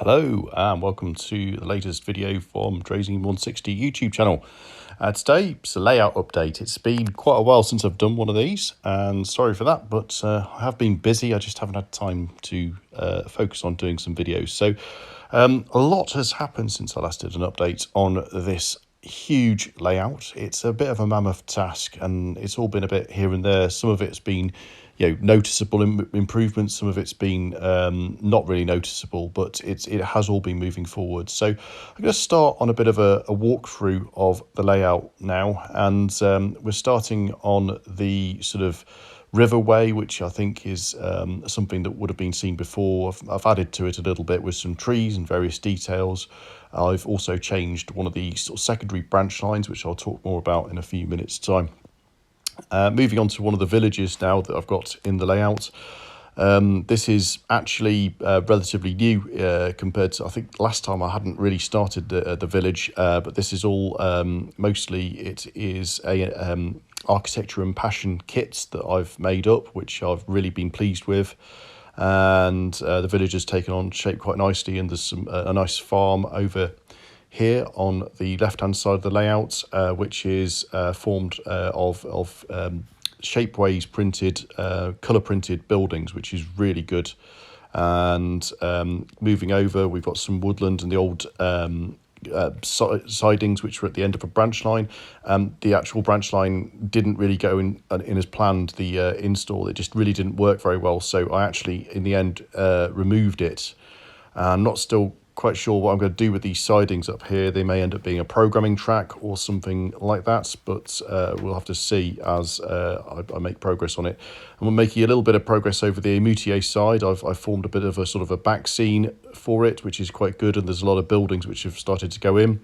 Hello and welcome to the latest video from Drazing160 YouTube channel. Today it's a layout update. It's been quite a while since I've done one of these and sorry for that, but I have been busy. I just haven't had time to focus on doing some videos. So a lot has happened since I last did an update on this huge layout. It's a bit of a mammoth task and it's all been a bit here and there. Some of it's been noticeable improvements, some of it's been not really noticeable, but it has all been moving forward. So I'm going to start on a bit of a walkthrough of the layout now, and we're starting on the sort of riverway, which I think is something that would have been seen before. I've added to it a little bit with some trees and various details. I've also changed one of the sort of secondary branch lines, which I'll talk more about in a few minutes' time. Moving on to one of the villages now that I've got in the layout. This is actually relatively new compared to, I think last time I hadn't really started the village, but this is all mostly it is a architecture and passion kits that I've made up, which I've really been pleased with. And the village has taken on shape quite nicely, and there's some a nice farm over here on the left hand side of the layout, which is formed of shapeways printed, colour printed buildings, which is really good. And moving over, we've got some woodland and the old sidings which were at the end of a branch line. The actual branch line didn't really go in as planned, the install. It just really didn't work very well, so I actually in the end removed it. I'm not still quite sure what I'm going to do with these sidings up here. They may end up being a programming track or something like that, but we'll have to see as I make progress on it. And we're making a little bit of progress over the Moutier side. I've formed a bit of a sort of a back scene for it, which is quite good, and there's a lot of buildings which have started to go in.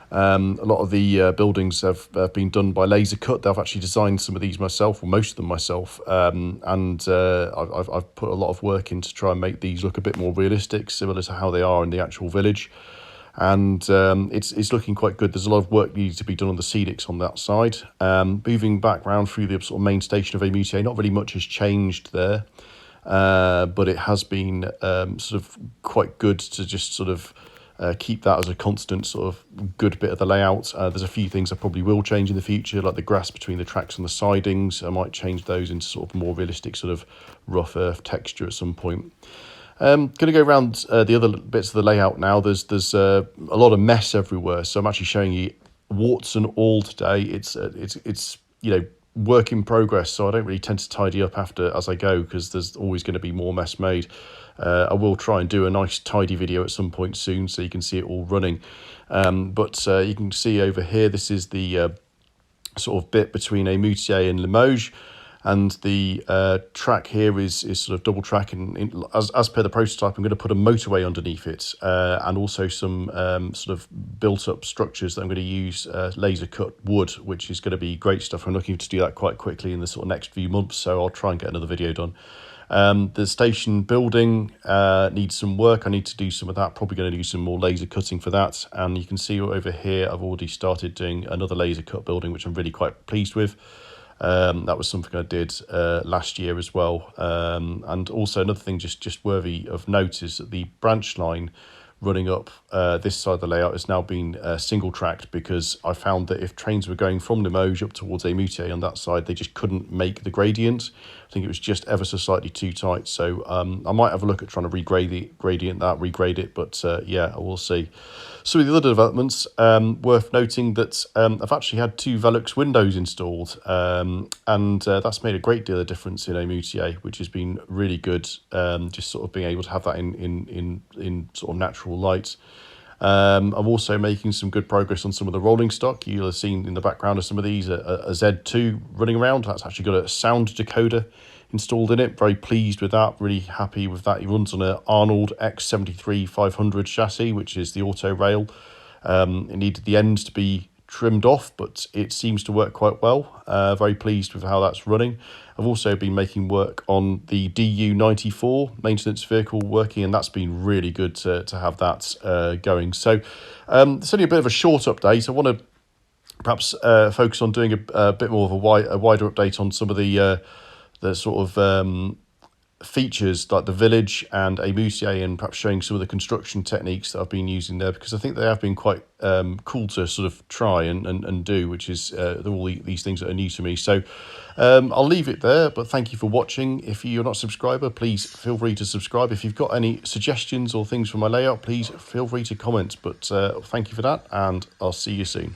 A lot of the buildings have been done by laser cut. I've actually designed some of these myself, or most of them myself, and I've put a lot of work in to try and make these look a bit more realistic, similar to how they are in the actual village. And it's looking quite good. There's a lot of work needed to be done on the scenics on that side. Moving back round through the sort of main station of Moutier, not really much has changed there, but it has been sort of quite good to just sort of keep that as a constant sort of good bit of the layout. There's a few things I probably will change in the future, like the grass between the tracks and the sidings. I might change those into sort of more realistic sort of rough earth texture at some point. Going to go around the other bits of the layout now. There's a lot of mess everywhere, so I'm actually showing you warts and all today. It's work in progress, so I don't really tend to tidy up as I go, because there's always going to be more mess made. I will try and do a nice tidy video at some point soon so you can see it all running. But you can see over here, this is the sort of bit between Moutier and Limoges. And the track here is sort of double track, and as per the prototype, I'm going to put a motorway underneath it, and also some sort of built up structures that I'm going to use laser cut wood, which is going to be great stuff. I'm looking to do that quite quickly in the sort of next few months, so I'll try and get another video done. The station building needs some work. I need to do some of that, probably going to do some more laser cutting for that. And you can see over here I've already started doing another laser cut building, which I'm really quite pleased with. That was something I did last year as well. And also another thing just worthy of note is that the branch line running up this side of the layout has now been single tracked, because I found that if trains were going from Limoges up towards Moutier on that side, they just couldn't make the gradient. I think it was just ever so slightly too tight. So I might have a look at trying to regrade it, but yeah, I will see. So with the other developments, worth noting that I've actually had 2 Velux windows installed, and that's made a great deal of difference in Moutier, which has been really good. Just sort of being able to have that in sort of natural light. I'm also making some good progress on some of the rolling stock. You'll have seen in the background of some of these a Z2 running around. That's actually got a sound decoder installed in it. Very pleased with that, really happy with that. It runs on an Arnold X73 500 chassis, which is the auto rail. It needed the ends to be trimmed off, but it seems to work quite well. Very pleased with how that's running. I've also been making work on the DU94 maintenance vehicle working, and that's been really good to have that going. So it's only a bit of a short update. I want to perhaps focus on doing a bit more of a wider update on some of the sort of features like the village and a musée, and perhaps showing some of the construction techniques that I've been using there, because I think they have been quite cool to sort of try and do, which is all these things that are new to me. So I'll leave it there, but thank you for watching. If you're not a subscriber, please feel free to subscribe. If you've got any suggestions or things for my layout, please feel free to comment. But thank you for that, and I'll see you soon.